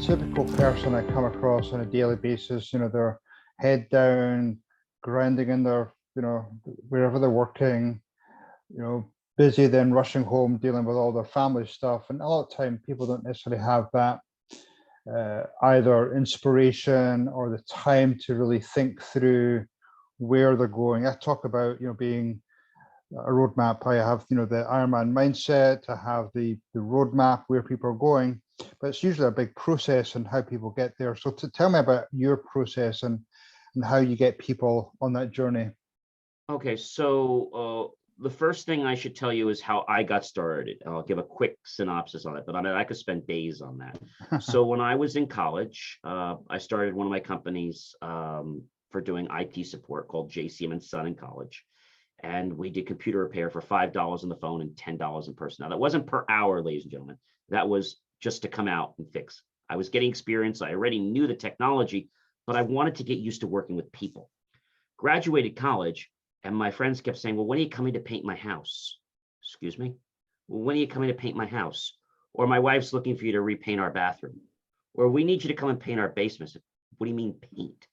typical person I come across on a daily basis. They're head down, grinding in their, wherever they're working, busy, then rushing home, dealing with all their family stuff. And a lot of time, people don't necessarily have that either inspiration or the time to really think through where they're going. I talk about, being a roadmap. I have, the Ironman mindset. I have the roadmap where people are going, but it's usually a big process and how people get there. So tell me about your process and how you get people on that journey. Okay, so the first thing I should tell you is how I got started. I'll give a quick synopsis on it, but I could spend days on that. So when I was in college, I started one of my companies for doing IT support called JCM and Son in college. And we did computer repair for $5 on the phone and $10 in person. Now, that wasn't per hour, ladies and gentlemen. That was just to come out and fix. I was getting experience. I already knew the technology, but I wanted to get used to working with people. Graduated college, and my friends kept saying, well, when are you coming to paint my house? Excuse me? Well, when are you coming to paint my house? Or my wife's looking for you to repaint our bathroom. Or we need you to come and paint our basement. What do you mean paint?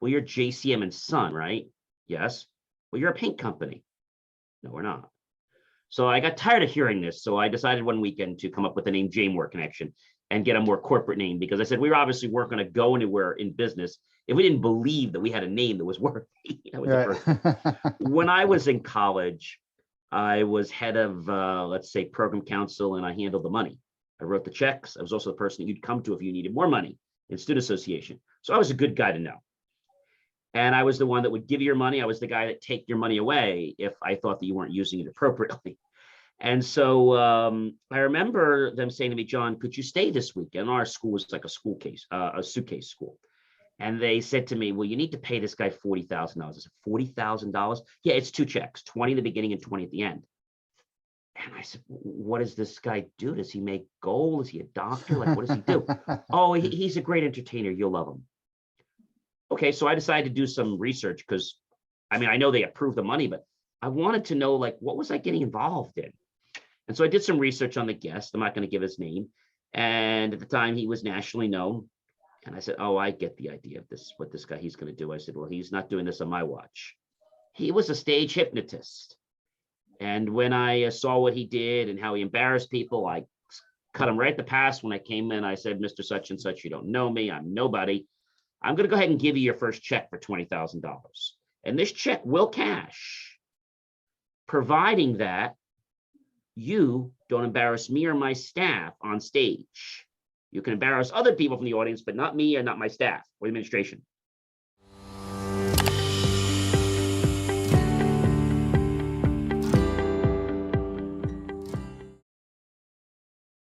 Well, you're JCM and Son, right? Yes. Well, you're a paint company. No, we're not. So I got tired of hearing this. So I decided one weekend to come up with the name Jameware Connection and get a more corporate name, because I said we obviously weren't going to go anywhere in business if we didn't believe that we had a name that was worthy. That was the first thing. When I was in college, I was head of, let's say, program council, and I handled the money. I wrote the checks. I was also the person that you'd come to if you needed more money in student association. So I was a good guy to know. And I was the one that would give you your money. I was the guy that take your money away if I thought that you weren't using it appropriately. And so I remember them saying to me, John, could you stay this week? And our school was like a suitcase school. And they said to me, well, you need to pay this guy $40,000. I said, $40,000? Yeah, it's 2 checks, 20 in the beginning and 20 at the end. And I said, what does this guy do? Does he make gold? Is he a doctor? Like, what does he do? Oh, he's a great entertainer. You'll love him. Okay, so I decided to do some research because, I mean, I know they approved the money, but I wanted to know, like, what was I getting involved in? And so I did some research on the guest. I'm not going to give his name. And at the time, he was nationally known. And I said, oh, I get the idea of this, what this guy, he's going to do. I said, well, he's not doing this on my watch. He was a stage hypnotist. And when I saw what he did and how he embarrassed people, I cut him right at the pass. When I came in, I said, Mr. Such and Such, you don't know me. I'm nobody. I'm going to go ahead and give you your first check for $20,000. And this check will cash, providing that you don't embarrass me or my staff on stage. You can embarrass other people from the audience, but not me or not my staff or administration.